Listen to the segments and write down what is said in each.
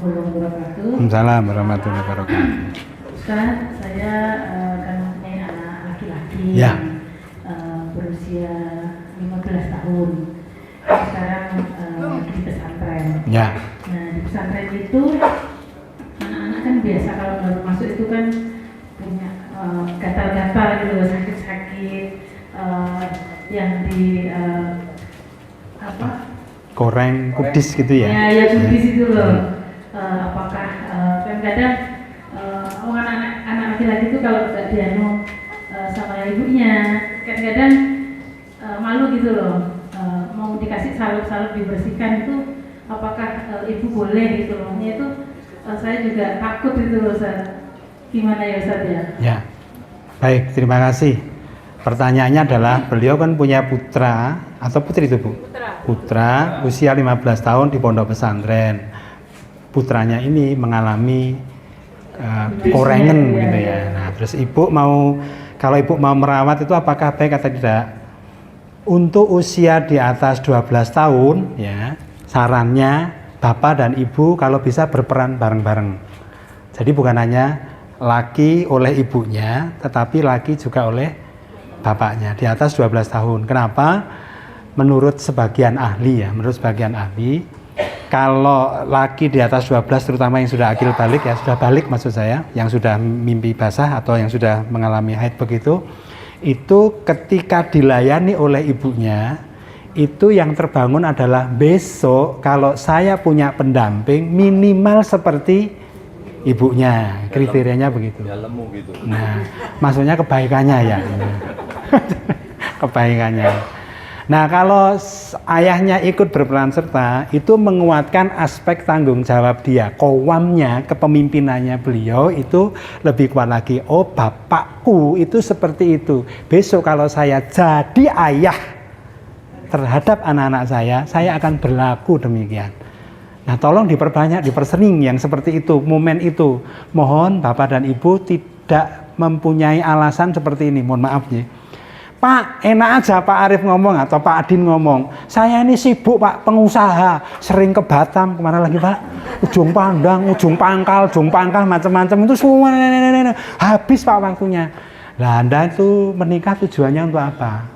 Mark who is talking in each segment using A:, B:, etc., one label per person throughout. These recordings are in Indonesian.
A: warahmatullahi wabarakatuh.
B: Waalaikumsalam warahmatullahi wabarakatuh.
A: Ustaz, saya kan mempunyai anak laki-laki
B: Ya.
A: yang berusia 15 tahun. Sekarang di pesantren.
B: Ya.
A: Nah, di pesantren itu anak-anak kan biasa kalau baru masuk itu kan punya gatal-gatal gitu, sakit-sakit yang di
B: Goreng kudis gitu ya?
A: Ya kudis itu loh. Apakah kadang-kadang anak laki-laki itu kalau nggak dianu sama ibunya, kadang-kadang malu gitu loh. Mau dikasih salut-salut dibersihkan itu, apakah ibu boleh gitu loh? Itu saya juga takut itu loh, Ustaz. Gimana ya, Ustaz ya?
B: Ya. Baik, terima kasih. Pertanyaannya adalah beliau kan punya putra atau putri itu, Bu? Putra usia 15 tahun di pondok pesantren. Putranya ini mengalami korengan gitu ya. Nah, terus ibu kalau ibu mau merawat itu apakah baik atau tidak? Untuk usia di atas 12 tahun ya, sarannya bapak dan ibu kalau bisa berperan bareng-bareng. Jadi bukan hanya laki oleh ibunya, tetapi laki juga oleh bapaknya di atas 12 tahun. Kenapa? Menurut sebagian ahli ya, kalau laki di atas 12 terutama yang sudah akil balik ya, sudah balik maksud saya, yang sudah mimpi basah atau yang sudah mengalami haid begitu, itu ketika dilayani oleh ibunya, itu yang terbangun adalah besok kalau saya punya pendamping minimal seperti ibunya, kriterianya begitu. Nah, maksudnya kebaikannya ya. Kebaikannya. Nah, kalau ayahnya ikut berperan serta, itu menguatkan aspek tanggung jawab dia. Qawamnya, kepemimpinannya beliau itu lebih kuat lagi. Oh, bapakku itu seperti itu. Besok kalau saya jadi ayah terhadap anak-anak saya akan berlaku demikian. Nah, tolong diperbanyak, dipersering yang seperti itu, momen itu. Mohon Bapak dan Ibu tidak mempunyai alasan seperti ini. Mohon maaf ya. Pak, enak aja Pak Arif ngomong atau Pak Adin ngomong. Saya ini sibuk Pak, pengusaha, sering ke Batam, kemana lagi Pak? Ujung Pandang, ujung pangkal, macam-macam itu semua habis Pak waktunya. Lah Anda itu menikah tujuannya untuk apa?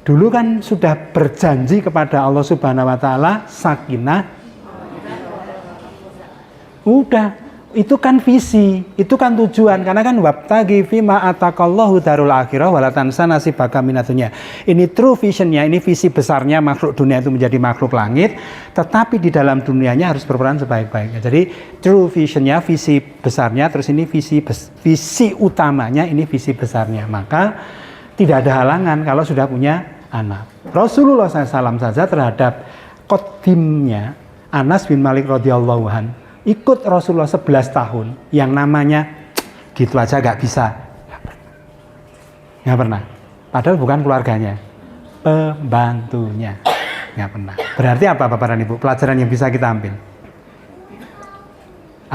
B: Dulu kan sudah berjanji kepada Allah Subhanahu wa taala sakinah. Udah. Itu kan visi, itu kan tujuan, karena kan wabtagi fima atakallahu darul akhirah wala tansa nasibaka minatunya. Ini true visionnya, ini visi besarnya makhluk dunia itu menjadi makhluk langit, tetapi di dalam dunianya harus berperan sebaik-baiknya. Jadi true visionnya, visi besarnya, terus ini visi utamanya, ini visi besarnya. Maka tidak ada halangan kalau sudah punya anak. Rasulullah SAW saja terhadap qadimnya Anas bin Malik radhiyallahu anhu ikut Rasulullah 11 tahun, yang namanya gitu aja gak bisa, gak pernah. Padahal bukan keluarganya, pembantunya, gak pernah. Berarti apa Bapak dan Ibu? Pelajaran yang bisa kita ambil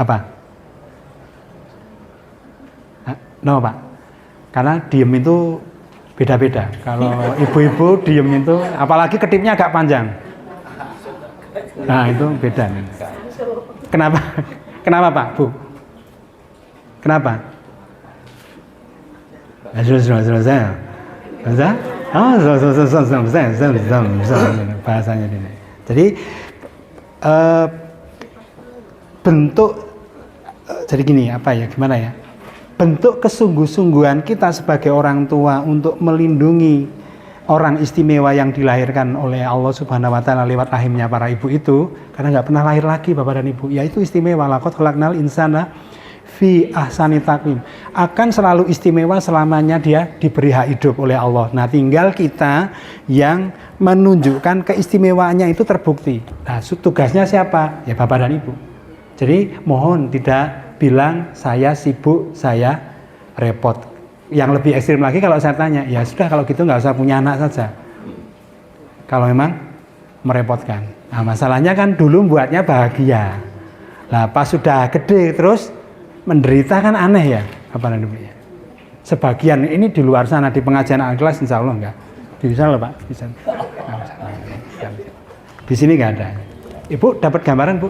B: apa? No Pak, karena diem itu beda-beda. Kalau ibu-ibu diem itu, apalagi ketipnya agak panjang, nah itu beda nih. Kenapa? Kenapa Pak, Bu? Kenapa? Bahasanya ini. Jadi bentuk, jadi gini, gimana ya? Bentuk kesungguh-sungguhan kita sebagai orang tua untuk melindungi orang istimewa yang dilahirkan oleh Allah Subhanahu wa taala lewat rahimnya para ibu itu, karena nggak pernah lahir lagi Bapak dan Ibu, ya itu istimewa. Laqad khalaqnal insana fi ahsani taqwim, akan selalu istimewa selamanya dia diberi hak hidup oleh Allah. Nah, tinggal kita yang menunjukkan keistimewaannya itu terbukti. Nah, tugasnya siapa? Ya Bapak dan Ibu. Jadi mohon tidak bilang saya sibuk, saya repot. Yang lebih ekstrim lagi kalau saya tanya, ya sudah kalau gitu nggak usah punya anak saja. Kalau memang merepotkan. Nah, masalahnya kan dulu buatnya bahagia. Nah, pas sudah gede terus menderita kan aneh ya, apa namanya? Sebagian ini di luar sana di pengajian Al-Ikhlas insya Allah enggak. Bisa loh Pak, bisa. Di sini nggak ada. Ibu dapat gambaran, Bu?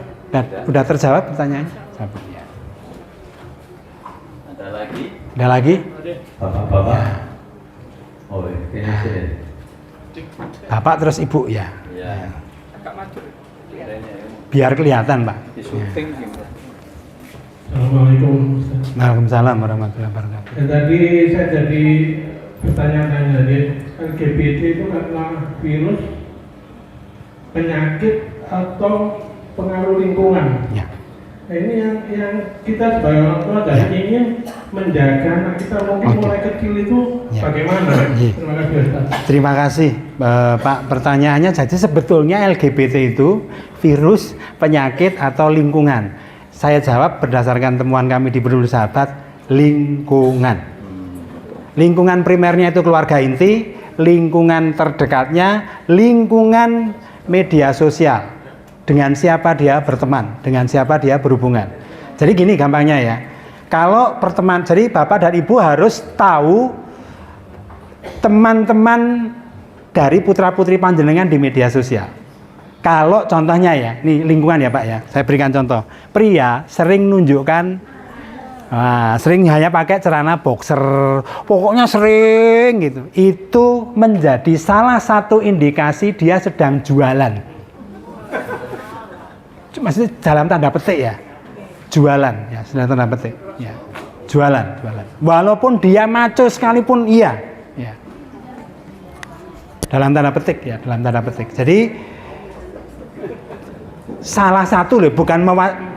B: Udah terjawab pertanyaannya? Sabar, ya.
C: Ada lagi?
B: Ada lagi?
C: Bapak-bapak. Oh, ini sih.
B: Bapak terus Ibu ya.
C: Ya.
B: Biar kelihatan, Pak.
C: Di syuting gitu.
D: Assalamualaikum Ustaz.
B: Waalaikumsalam warahmatullahi wabarakatuh.
D: Tadi saya jadi bertanya-tanya tadi LGBT itu karena virus, penyakit atau pengaruh lingkungan.
B: Ya.
D: Nah, ini yang kita sebagai orang tua dan ingin menjaga anak kita mungkin
B: Oke.
D: mulai kecil itu
B: Ya.
D: bagaimana?
B: Iya.
D: Terima kasih Ustaz.
B: Terima kasih Pak, pertanyaannya jadi sebetulnya LGBT itu virus, penyakit atau lingkungan? Saya jawab berdasarkan temuan kami di Peduli Sahabat, lingkungan. Lingkungan primernya itu keluarga inti, lingkungan terdekatnya, lingkungan media sosial. Dengan siapa dia berteman, dengan siapa dia berhubungan. Jadi gini gampangnya ya. Kalau perteman, jadi Bapak dan Ibu harus tahu teman-teman dari putra-putri panjenengan di media sosial. Kalau contohnya ya, nih lingkungan ya Pak ya, saya berikan contoh. Pria sering nunjukkan, sering hanya pakai celana boxer, pokoknya sering gitu. Itu menjadi salah satu indikasi dia sedang jualan. Maksudnya dalam tanda petik ya, jualan ya, dalam tanda petik ya, jualan. Walaupun dia maco sekalipun iya, ya. Dalam tanda petik ya, dalam tanda petik. Jadi salah satu loh, bukan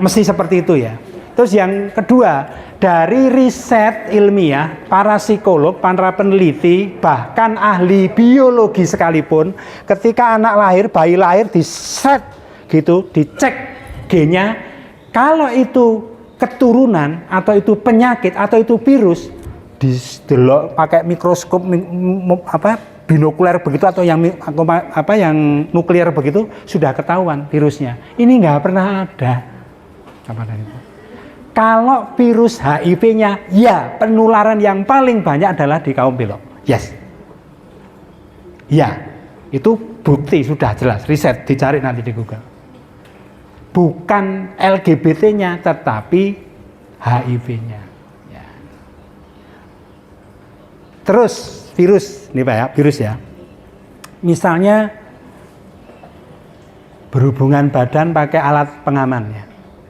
B: mesti seperti itu ya. Terus yang kedua, dari riset ilmiah, para psikolog, para peneliti, bahkan ahli biologi sekalipun, ketika anak lahir, bayi lahir diset gitu, dicek gennya, kalau itu keturunan atau itu penyakit atau itu virus, didelok pakai mikroskop binokuler begitu atau yang nuklir begitu sudah ketahuan virusnya. Ini nggak pernah ada. Kalau virus HIV-nya, ya penularan yang paling banyak adalah di kaum belok. Yes. Ya, itu bukti sudah jelas. Riset dicari nanti di Google. Bukan LGBT-nya, tetapi HIV-nya. Ya. Terus virus, nih Pak ya, virus ya. Misalnya berhubungan badan pakai alat pengaman ya.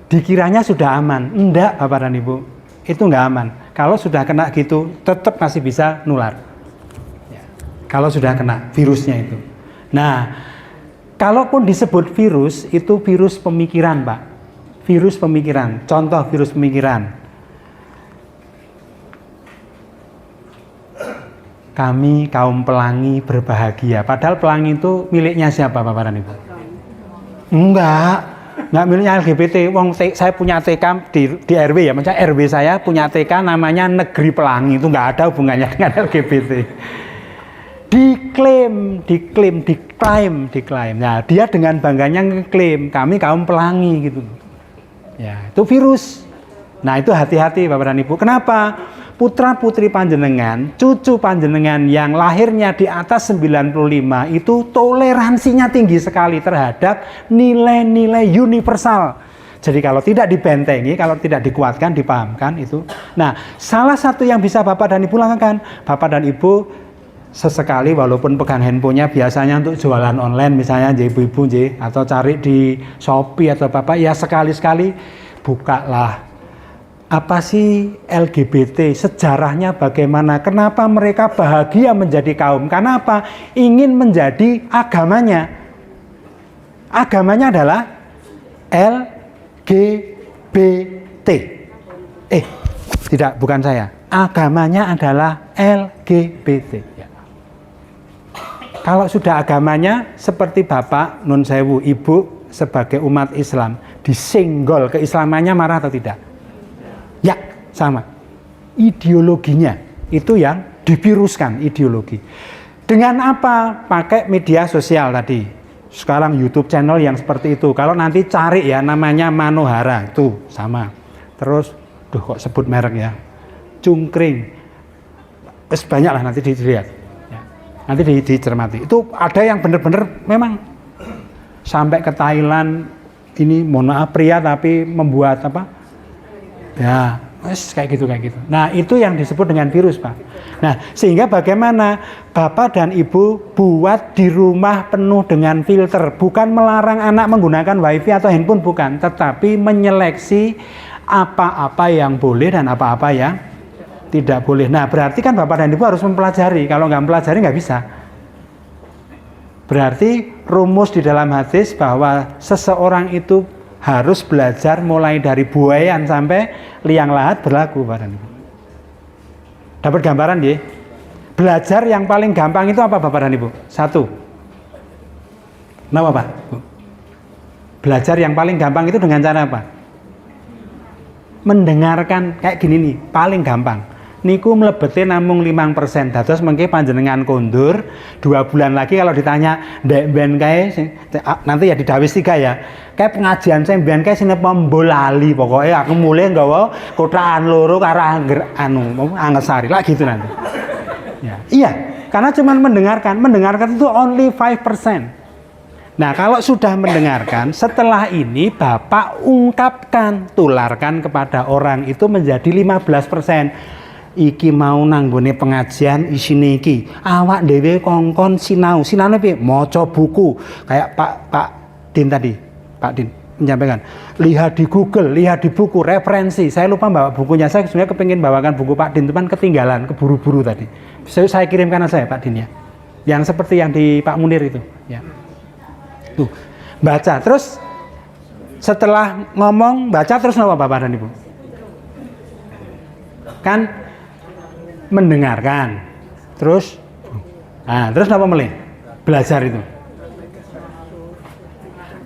B: Dikiranya sudah aman, enggak Bapak dan Ibu, itu enggak aman. Kalau sudah kena gitu, tetap masih bisa nular. Ya. Kalau sudah kena virusnya itu. Nah, kalaupun disebut virus, itu virus pemikiran Pak. Virus pemikiran, contoh virus pemikiran. Kami kaum pelangi berbahagia. Padahal pelangi itu miliknya siapa Bapak dan Ibu? Enggak miliknya LGBT. Saya punya TK di RW ya, maksudnya RW saya punya TK namanya Negeri Pelangi, itu enggak ada hubungannya dengan LGBT. Diklaim. Nah, dia dengan bangganya ngeklaim kami kaum pelangi gitu. Ya, itu virus. Nah, itu hati-hati Bapak dan Ibu. Kenapa? Putra-putri panjenengan, cucu panjenengan yang lahirnya di atas 95 itu toleransinya tinggi sekali terhadap nilai-nilai universal. Jadi kalau tidak dibentengi, kalau tidak dikuatkan, dipahamkan itu. Nah, salah satu yang bisa Bapak dan Ibu lakukan, Bapak dan Ibu sesekali walaupun pegang handphonenya biasanya untuk jualan online misalnya ibu-ibu atau cari di Shopee atau Bapak ya sekali-sekali bukalah. Apa sih LGBT? Sejarahnya bagaimana? Kenapa mereka bahagia menjadi kaum? Kenapa? Ingin menjadi agamanya. Agamanya adalah LGBT. Tidak, bukan saya. Agamanya adalah LGBT. Ya. Kalau sudah agamanya seperti Bapak Nun Sewu, Ibu sebagai umat Islam, disenggol keislamannya marah atau tidak? Ya, sama. Ideologinya itu yang diviruskan, ideologi. Dengan apa? Pakai media sosial tadi. Sekarang YouTube channel yang seperti itu. Kalau nanti cari ya namanya Manohara itu sama. Terus, kok sebut merek ya? Cungkring. Banyak lah nanti dilihat. Ya. Nanti dicermati. Itu ada yang benar-benar memang sampai ke Thailand ini mohon maaf pria tapi membuat apa? Ya, kayak gitu. Nah, itu yang disebut dengan virus, Pak. Nah, sehingga bagaimana Bapak dan Ibu buat di rumah penuh dengan filter, bukan melarang anak menggunakan wifi atau handphone, bukan, tetapi menyeleksi apa-apa yang boleh dan apa-apa yang tidak boleh. Nah, berarti kan Bapak dan Ibu harus mempelajari. Kalau nggak mempelajari nggak bisa. Berarti rumus di dalam hadis bahwa seseorang itu harus belajar mulai dari buayan sampai liang lahat berlaku, Bapak dan Ibu. Dapat gambaran ya? Belajar yang paling gampang itu apa, Bapak dan Ibu? Satu. Kenapa, Pak? Belajar yang paling gampang itu dengan cara apa? Mendengarkan kayak gini nih, paling gampang. Niku mlebete namung 5%. Dados mengke panjenengan kondur 2 bulan lagi kalau ditanya ndek ben kae nanti ya didawis 3 ya. Kayak pengajian saya ben kae sine pembolali pokoknya aku mulai nggawa kotaan loro karo Angesari lah gitu nanti. Ya, iya, karena cuma mendengarkan itu only 5%. Nah, kalau sudah mendengarkan, setelah ini Bapak ungkapkan, tularkan kepada orang itu menjadi 15%. Iki mau nanggone pengajian isine iki awak dhewe kongkon sinaune piye maca buku kayak Pak Din tadi, Pak Din menyampaikan lihat di Google, lihat di buku referensi. Saya lupa bawa bukunya, saya sebenarnya kepingin bawakan buku Pak Din, teman ketinggalan keburu-buru tadi. Saya kirimkan aja Pak Din ya, yang seperti yang di Pak Munir itu ya. Tuh baca terus, setelah ngomong baca terus apa Bapak dan Ibu? Kan mendengarkan, terus apa melih? Belajar itu,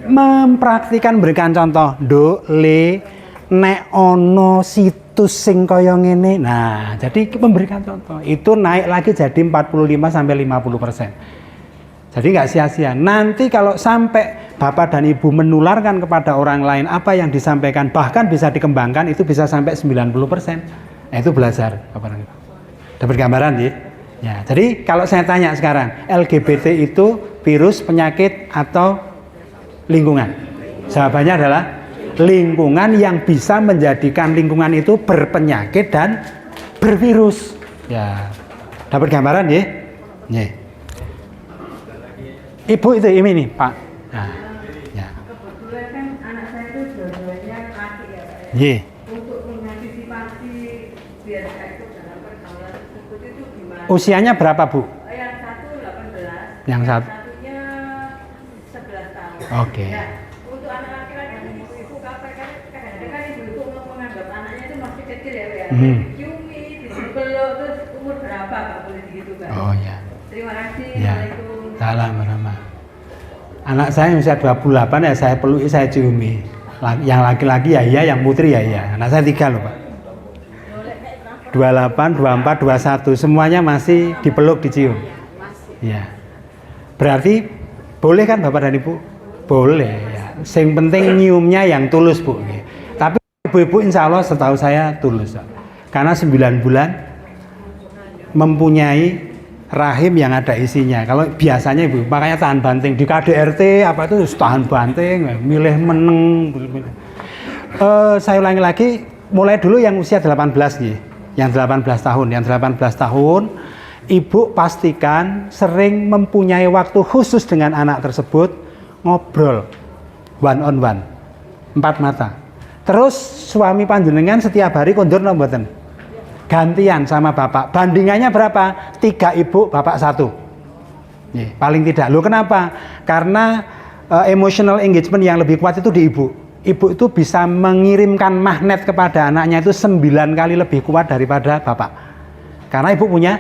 B: mempraktikan, berikan contoh. Do le nek ono situs sing kaya ngene. Nah, jadi memberikan contoh itu naik lagi jadi 45 sampai 50%. Jadi nggak sia-sia. Nanti kalau sampai Bapak dan Ibu menularkan kepada orang lain apa yang disampaikan, bahkan bisa dikembangkan, itu bisa sampai 90%. Nah, itu belajar Bapak dan Ibu. Dapat gambaran ya? Ya, jadi kalau saya tanya sekarang, LGBT itu virus, penyakit atau lingkungan? Jawabannya adalah lingkungan yang bisa menjadikan lingkungan itu berpenyakit dan bervirus. Ya, dapat gambaran ya? Ya. Ibu itu ini nih Pak. Nah, ya.
E: Kebetulan kan anak saya itu dua-duanya laki ya Pak ya.
B: Ye.
E: Untuk mengantisipasi biar itu dalam pergaulan tersebut itu gimana?
B: Usianya berapa Bu?
E: Yang satu 18,
B: Yang satu.
E: satunya 11 tahun.
B: Oke.
E: Nah, untuk anak laki-laki kan ibu-ibu kadang-kadang kan ibu-ibu menganggap anaknya itu masih kecil ya Pak ya. Diciumi, dipeluk, terus umur berapa Pak boleh begitu Pak?
B: Oh ya.
E: Terima kasih.
B: Ya.
E: Assalamualaikum.
B: Salam warahmah. Anak saya usia 28 ya saya peluk, saya ciumi. Yang laki-laki ya iya, yang putri ya iya. Anak saya 3 loh Pak. 28, 24, 21 semuanya masih dipeluk, dicium. Ya. Berarti boleh kan Bapak dan Ibu? Boleh ya. Yang penting nyiumnya yang tulus Bu. Tapi ibu-ibu insya Allah setahu saya tulus. Karena 9 bulan mempunyai rahim yang ada isinya. Kalau biasanya Ibu, makanya tahan banting di KDRT apa itu tahan banting, milih meneng. Saya ulangi lagi, mulai dulu yang usia 18 nih, yang 18 tahun, Ibu pastikan sering mempunyai waktu khusus dengan anak tersebut, ngobrol one on one, 4 mata. Terus suami panjenengan setiap hari kondur no mboten? Gantian sama bapak. Bandingannya berapa? 3 ibu, bapak 1. Nih, paling tidak. Loh kenapa? Karena emotional engagement yang lebih kuat itu di ibu. Ibu itu bisa mengirimkan magnet kepada anaknya itu 9 kali lebih kuat daripada bapak. Karena ibu punya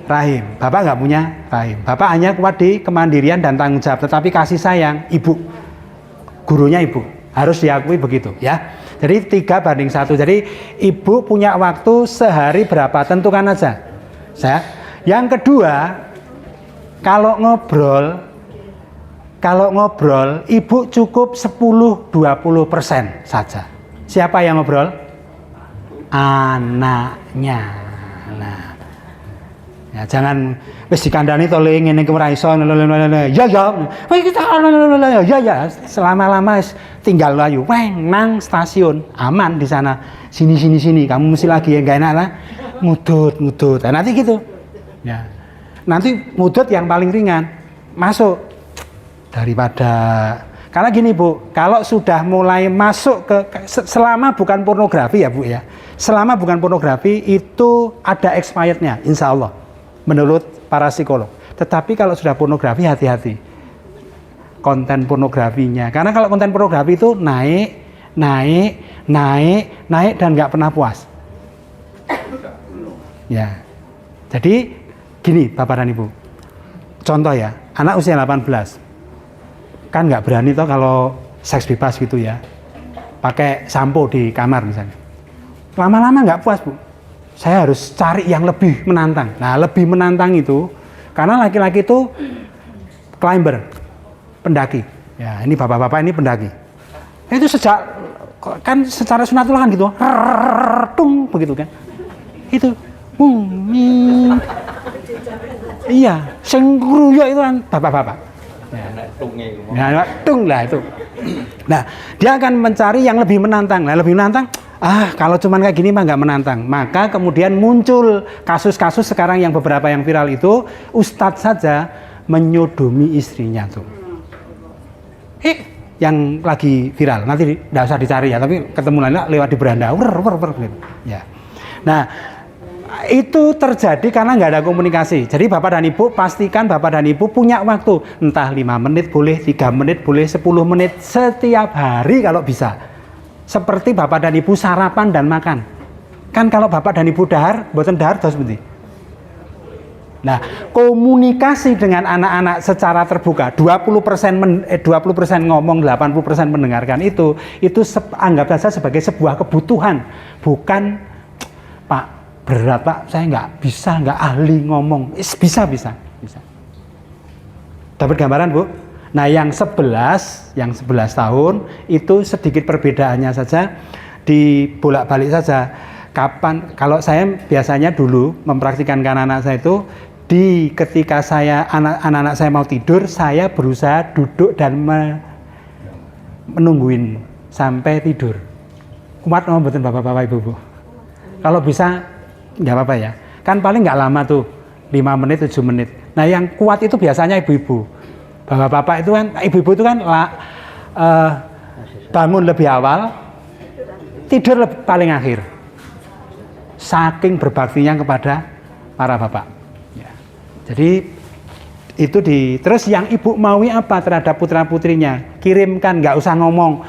B: rahim, bapak nggak punya rahim. Bapak hanya kuat di kemandirian dan tanggung jawab. Tetapi kasih sayang ibu, gurunya ibu. Harus diakui begitu ya. Jadi 3:1. Jadi ibu punya waktu sehari berapa? Tentukan aja. Yang kedua, kalau ngobrol ibu cukup 10-20% saja. Siapa yang ngobrol? Anaknya. Nah, Ya, jangan wis dikandani to le ngene iki ora iso. Ya ya. Wis kita ya. Selama-lama tinggal ayu. Weng nang stasiun, aman di sana. Sini. Kamu mesti lagi enggak enak lah. Mudut. Nah, nanti gitu. Ya. Nanti mudut yang paling ringan. Masuk daripada karena gini Bu, kalau sudah mulai masuk ke selama bukan pornografi ya Bu ya. Selama bukan pornografi itu ada expirednya, insya Allah. Menurut para psikolog. Tetapi kalau sudah pornografi hati-hati konten pornografinya, karena kalau konten pornografi itu naik dan nggak pernah puas. Ya, jadi gini Bapak dan Ibu, contoh ya, anak usia 18 kan nggak berani toh kalau seks bebas gitu ya, pakai sampo di kamar misalnya, lama-lama nggak puas Bu. Saya harus cari yang lebih menantang. Nah, lebih menantang itu karena laki-laki itu climber, pendaki. Ya, ini bapak-bapak ini pendaki. Itu sejak kan secara sunatullah kan gitu, tung begitu kan. Itu, iya, sengkruyo itu kan bapak-bapak. Ya, tung lah itu. Nah, dia akan mencari yang lebih menantang. Nah, lebih menantang. Kalau cuman kayak gini mah nggak menantang. Maka kemudian muncul kasus-kasus sekarang yang beberapa yang viral itu, ustadz saja menyodomi istrinya tuh. Yang lagi viral, nanti nggak usah dicari ya, tapi ketemu lewat di beranda, gitu. Ya. Nah, itu terjadi karena nggak ada komunikasi. Jadi Bapak dan Ibu pastikan Bapak dan Ibu punya waktu, entah 5 menit boleh, 3 menit boleh, 10 menit setiap hari kalau bisa. Seperti Bapak dan Ibu sarapan dan makan. Kan kalau Bapak dan Ibu dahar, mboten dahar terus seperti. Nah, komunikasi dengan anak-anak secara terbuka, 20% ngomong, 80% mendengarkan itu anggap saja sebagai sebuah kebutuhan, bukan Pak berat Pak, saya nggak ahli ngomong. Bisa. Dapat gambaran Bu? Nah, yang 11 tahun itu sedikit perbedaannya saja, dibolak-balik saja. Kapan kalau saya biasanya dulu mempraktikkan anak-anak saya itu ketika anak-anak saya mau tidur, saya berusaha duduk dan menungguin sampai tidur. Kuat mau betul Bapak-bapak Ibu-ibu. Kalau bisa nggak apa-apa ya. Kan paling nggak lama tuh, 5 menit 7 menit. Nah, yang kuat itu biasanya ibu-ibu. Bapak-bapak itu kan, ibu-ibu itu kan bangun lebih awal, tidur paling akhir. Saking berbaktinya kepada para bapak. Ya. Jadi itu terus yang ibu maui apa terhadap putra-putrinya? Kirimkan, nggak usah ngomong.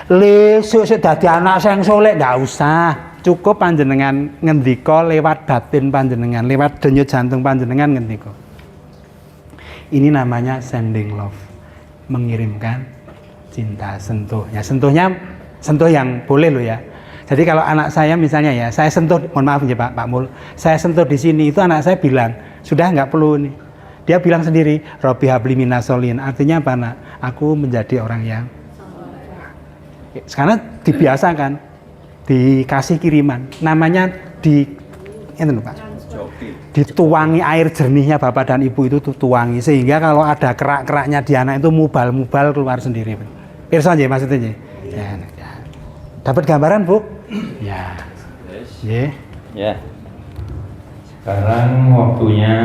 B: Lesuk dadi anak sing soleh, nggak usah. Cukup panjenengan ngendika lewat batin panjenengan, lewat denyut jantung panjenengan ngendika. Ini namanya sending love, mengirimkan cinta, sentuh. Ya, sentuh yang boleh loh ya. Jadi kalau anak saya misalnya ya, saya sentuh, mohon maaf ya Pak Mul, saya sentuh di sini itu anak saya bilang, sudah nggak perlu nih. Dia bilang sendiri, Robbi habli minasolin. Artinya apa nak? Aku menjadi orang yang sekarang dibiasakan, dikasih kiriman, namanya itu Pak. Dituangi air jernihnya Bapak dan Ibu itu tuangi sehingga kalau ada kerak-keraknya di anak itu mubal-mubal keluar sendiri. Pirsa nggih maksudnya nggih. Ya. Dapat gambaran, Bu? Ya.
C: Ya. Sekarang waktunya